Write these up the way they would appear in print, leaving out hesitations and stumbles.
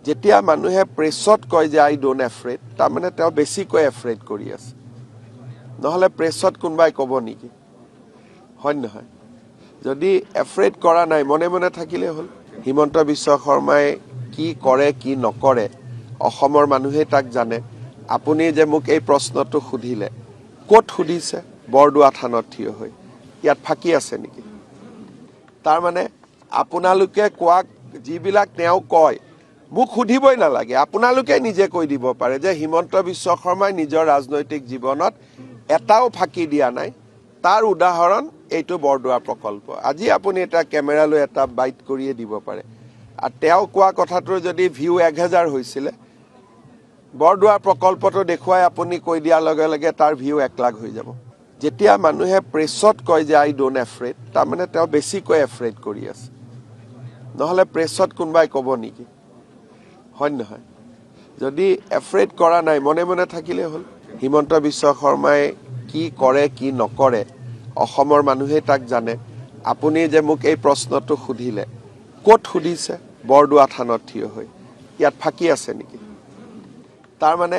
যেতিয়া মানুহে প্ৰেছত কয় যে আই ডোন্ট এফ্ৰেড, তাৰমানে তেওঁ বেছিকৈ এফ্ৰেড কৰি আছে। নহ'লে প্ৰেছত কোনোবাই ক'ব নেকি? হয় নহয়? যদি এফ্ৰেড কৰা নাই, মনে মনে থাকিলে হ'ল। হিমন্ত বিশ্ব শৰ্মাই কি কৰে কি নকৰে অসমৰ মানুহে তাক জানে। আপুনি যে মোক এই প্ৰশ্নটো সুধিলে, ক'ত সুধিছে? বৰদোৱা থানত থিয় হৈ। ইয়াত ফাঁকি আছে নেকি? তাৰমানে আপোনালোকে কোৱা যিবিলাক তেওঁ কয়, মোক সুধিবই নালাগে, আপোনালোকে নিজে কৈ দিব পাৰে যে হিমন্ত বিশ্ব শৰ্মাই নিজৰ ৰাজনৈতিক জীৱনত এটাও ফাঁকি দিয়া নাই। তাৰ উদাহৰণ এইটো বৰদোৱা প্ৰকল্প। আজি আপুনি এটা কেমেৰা লৈ এটা বাইট কৰিয়ে দিব পাৰে। আৰু তেওঁ কোৱা কথাটোৰ যদি ভিউ 1000 হৈছিলে, বৰদোৱা প্ৰকল্পটো দেখুৱাই আপুনি কৈ দিয়াৰ লগে লগে তাৰ ভিউ 1 লাখ হৈ যাব। যেতিয়া মানুহে প্ৰেছত কয় যে আই ডোন্ট এফ্ৰেড, তাৰমানে তেওঁ বেছিকৈ এফ্ৰেড কৰি আছে। নহ'লে প্ৰেছত কোনোবাই ক'ব নেকি? হয় নহয়? যদি এফ্ৰেড কৰা নাই, মনে মনে থাকিলে হ'ল। হিমন্ত বিশ্ব শৰ্মাই কি কৰে কি নকৰে অসমৰ মানুহে তাক জানে। আপুনি যে মোক এই প্ৰশ্নটো সুধিলে, ক'ত সুধিছে? বৰদোৱা থানত থিয় হৈ। ইয়াত ফাঁকি আছে নেকি? তাৰমানে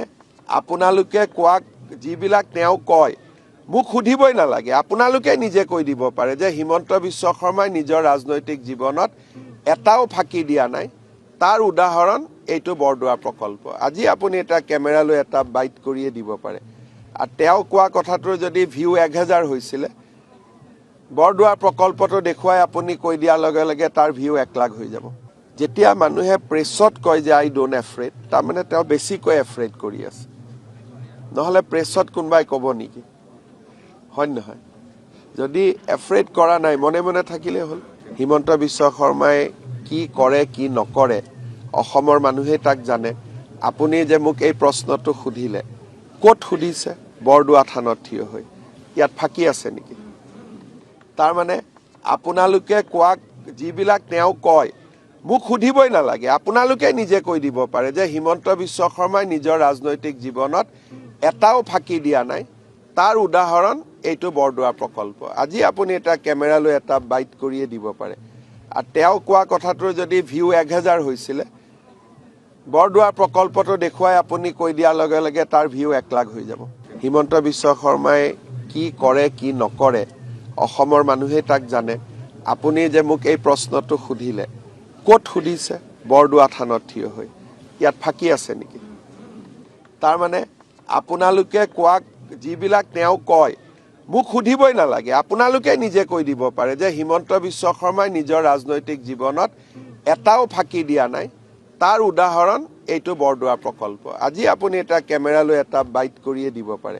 আপোনালোকে কোৱা যিবিলাক তেওঁ কয়, মোক সুধিবই নালাগে, আপোনালোকে নিজে কৈ দিব পাৰে যে হিমন্ত বিশ্ব শৰ্মাই নিজৰ ৰাজনৈতিক জীৱনত এটাও ফাঁকি দিয়া নাই। তাৰ উদাহৰণ এইটো বৰদোৱা প্ৰকল্প। আজি আপুনি এটা কেমেৰা লৈ এটা বাইট কৰিয়ে দিব পাৰে। আৰু তেওঁ কোৱা কথাটোৰ যদি ভিউ 1000 হৈছিলে, বৰদোৱা প্ৰকল্পটো দেখুৱাই আপুনি কৈ দিয়াৰ লগে লগে তাৰ ভিউ 1 লাখ হৈ যাব। যেতিয়া মানুহে প্ৰেছত কয় যে আই ডোন্ট এফ্ৰেড, তাৰমানে তেওঁ বেছিকৈ এফ্ৰেড কৰি আছে। নহ'লে প্ৰেছত কোনোবাই ক'ব নেকি? হয় নহয়? যদি এফ্ৰেড কৰা নাই, মনে মনে থাকিলে হ'ল। হিমন্ত বিশ্ব শৰ্মাই কি কৰে কি নকৰে অসমৰ মানুহে তাক জানে। আপুনি যে মোক এই প্ৰশ্নটো সুধিলে, ক'ত সুধিছে? বৰদোৱা থানত থিয় হৈ। ইয়াত ফাঁকি আছে নেকি? তাৰমানে আপোনালোকে কোৱা যিবিলাক তেওঁ কয়, মোক সুধিবই নালাগে, আপোনালোকে নিজে কৈ দিব পাৰে যে হিমন্ত বিশ্ব শৰ্মাই নিজৰ ৰাজনৈতিক জীৱনত এটাও ফাঁকি দিয়া নাই। তাৰ উদাহৰণ এইটো বৰদোৱা প্ৰকল্প। আজি আপুনি এটা কেমেৰা লৈ এটা বাইট কৰিয়ে দিব পাৰে। আৰু তেওঁ কোৱা কথাটোৰ যদি ভিউ 1000 হৈছিলে, বৰদোৱা প্ৰকল্পটো দেখুৱাই আপুনি কৈ দিয়াৰ লগে লগে তাৰ ভিউ 1 লাখ হৈ যাব। হিমন্ত বিশ্ব শৰ্মাই কি কৰে কি নকৰে অসমৰ মানুহে তাক জানে। আপুনি যে মোক এই প্ৰশ্নটো সুধিলে, ক'ত সুধিছে? বৰদোৱা থানত থিয় হৈ। ইয়াত ফাঁকি আছে নেকি? তাৰমানে আপোনালোকে কোৱা যিবিলাক তেওঁ কয়, মোক সুধিবই নালাগে, আপোনালোকে নিজে কৈ দিব পাৰে যে হিমন্ত বিশ্ব শৰ্মাই নিজৰ ৰাজনৈতিক জীৱনত এটাও ফাঁকি দিয়া নাই। তাৰ উদাহৰণ এইটো বৰদোৱা প্ৰকল্প। আজি আপুনি এটা কেমেৰা লৈ এটা বাইট কৰিয়ে দিব পাৰে।